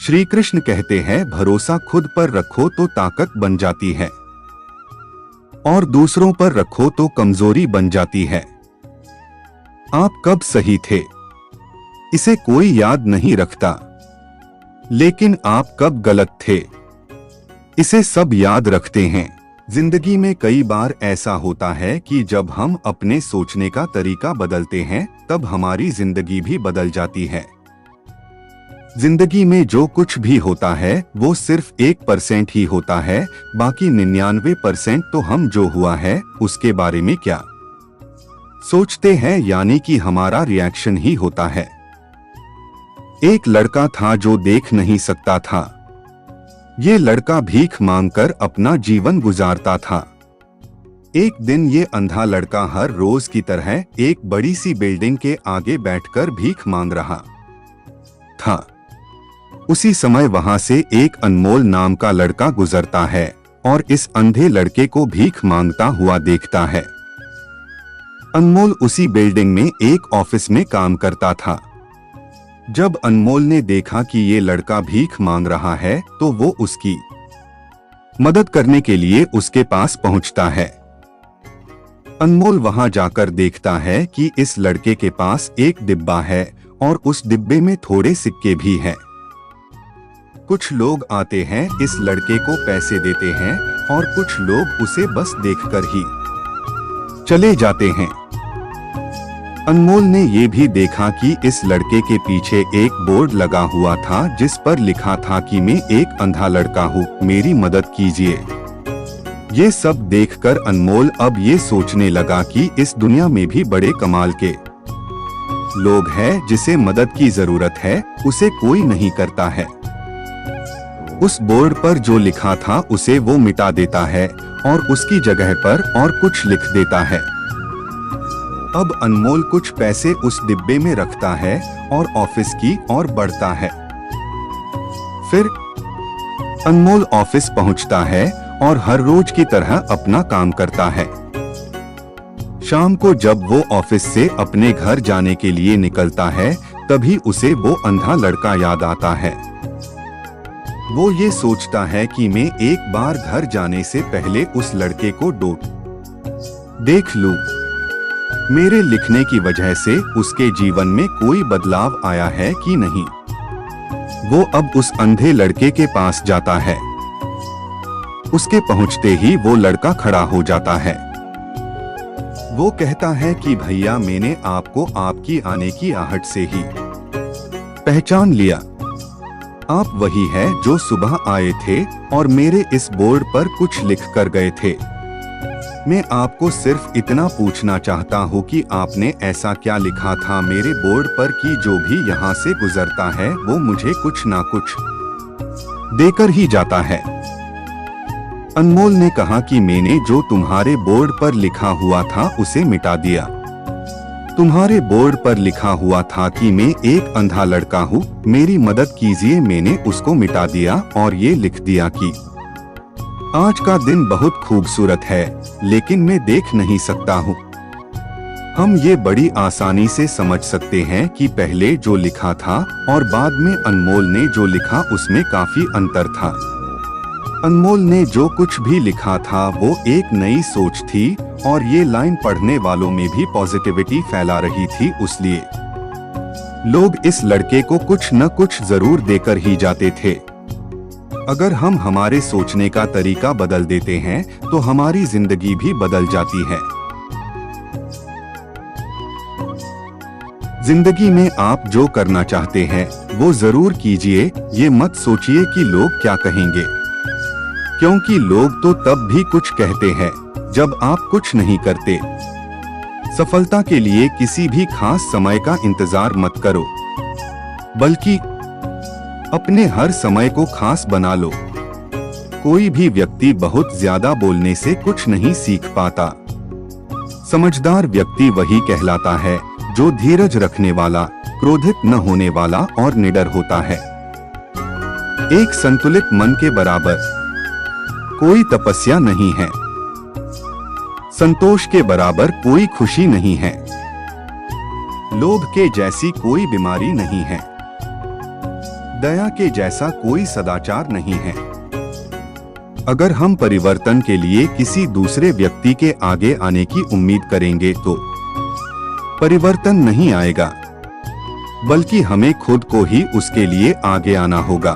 श्री कृष्ण कहते हैं, भरोसा खुद पर रखो तो ताकत बन जाती है और दूसरों पर रखो तो कमजोरी बन जाती है। आप कब सही थे इसे कोई याद नहीं रखता, लेकिन आप कब गलत थे इसे सब याद रखते हैं। जिंदगी में कई बार ऐसा होता है कि जब हम अपने सोचने का तरीका बदलते हैं तब हमारी जिंदगी भी बदल जाती है। जिंदगी में जो कुछ भी होता है वो सिर्फ 1% ही होता है, बाकी 99% तो हम जो हुआ है उसके बारे में क्या सोचते हैं, यानी कि हमारा रिएक्शन ही होता है। एक लड़का था जो देख नहीं सकता था। ये लड़का भीख मांगकर अपना जीवन गुजारता था। एक दिन ये अंधा लड़का हर रोज की तरह एक बड़ी सी बिल्डिंग के आगे बैठकर भीख मांग रहा था। उसी समय वहां से एक अनमोल नाम का लड़का गुजरता है और इस अंधे लड़के को भीख मांगता हुआ देखता है। अनमोल उसी बिल्डिंग में एक ऑफिस में काम करता था। जब अनमोल ने देखा कि ये लड़का भीख मांग रहा है तो वो उसकी मदद करने के लिए उसके पास पहुंचता है। अनमोल वहां जाकर देखता है कि इस लड़के के पास एक डिब्बा है और उस डिब्बे में थोड़े सिक्के भी हैं। कुछ लोग आते हैं, इस लड़के को पैसे देते हैं और कुछ लोग उसे बस देखकर ही चले जाते हैं। अनमोल ने ये भी देखा कि इस लड़के के पीछे एक बोर्ड लगा हुआ था जिस पर लिखा था कि मैं एक अंधा लड़का हूँ, मेरी मदद कीजिए। ये सब देखकर अनमोल अब ये सोचने लगा कि इस दुनिया में भी बड़े कमाल के लोग हैं जिसे मदद की जरूरत है, उसे कोई नहीं करता है। उस बोर्ड पर जो लिखा था उसे वो मिटा देता है और उसकी जगह पर और कुछ लिख देता है। अब अनमोल कुछ पैसे उस डिब्बे में रखता है और ऑफिस की ओर बढ़ता है। फिर अनमोल ऑफिस पहुंचता है और हर रोज की तरह अपना काम करता है। शाम को जब वो ऑफिस से अपने घर जाने के लिए निकलता है तभी उसे वो अंधा लड़का याद आता है। वो ये सोचता है कि मैं एक बार घर जाने से पहले उस लड़के को देख लूं। मेरे लिखने की वजह से उसके जीवन में कोई बदलाव आया है कि नहीं। वो अब उस अंधे लड़के के पास जाता है। उसके पहुंचते ही वो लड़का खड़ा हो जाता है। वो कहता है कि भैया, मैंने आपको आपकी आने की आहट से ही पहचान लिया। आप वही है जो सुबह आए थे और मेरे इस बोर्ड पर कुछ लिख कर गए थे। मैं आपको सिर्फ इतना पूछना चाहता हूँ कि आपने ऐसा क्या लिखा था मेरे बोर्ड पर कि जो भी यहाँ से गुजरता है वो मुझे कुछ ना कुछ देकर ही जाता है। अनमोल ने कहा कि मैंने जो तुम्हारे बोर्ड पर लिखा हुआ था उसे मिटा दिया। तुम्हारे बोर्ड पर लिखा हुआ था कि मैं एक अंधा लड़का हूँ, मेरी मदद कीजिए। मैंने उसको मिटा दिया और ये लिख दिया कि आज का दिन बहुत खूबसूरत है लेकिन मैं देख नहीं सकता हूँ। हम ये बड़ी आसानी से समझ सकते हैं कि पहले जो लिखा था और बाद में अनमोल ने जो लिखा उसमें काफी अंतर था। अनमोल ने जो कुछ भी लिखा था वो एक नई सोच थी और ये लाइन पढ़ने वालों में भी पॉजिटिविटी फैला रही थी, इसलिए लोग इस लड़के को कुछ न कुछ जरूर देकर ही जाते थे। अगर हम हमारे सोचने का तरीका बदल देते हैं तो हमारी जिंदगी भी बदल जाती है। जिंदगी में आप जो करना चाहते हैं वो जरूर कीजिए। ये मत सोचिए कि लोग क्या कहेंगे, क्योंकि लोग तो तब भी कुछ कहते हैं जब आप कुछ नहीं करते। सफलता के लिए किसी भी खास समय का इंतजार मत करो, बल्कि अपने हर समय को खास बना लो। कोई भी व्यक्ति बहुत ज्यादा बोलने से कुछ नहीं सीख पाता। समझदार व्यक्ति वही कहलाता है जो धीरज रखने वाला, क्रोधित न होने वाला और निडर होता है। एक संतुलित मन के बराबर कोई तपस्या नहीं है। संतोष के बराबर कोई खुशी नहीं है। लोभ के जैसी कोई बीमारी नहीं है। दया के जैसा कोई सदाचार नहीं है। अगर हम परिवर्तन के लिए किसी दूसरे व्यक्ति के आगे आने की उम्मीद करेंगे तो परिवर्तन नहीं आएगा, बल्कि हमें खुद को ही उसके लिए आगे आना होगा।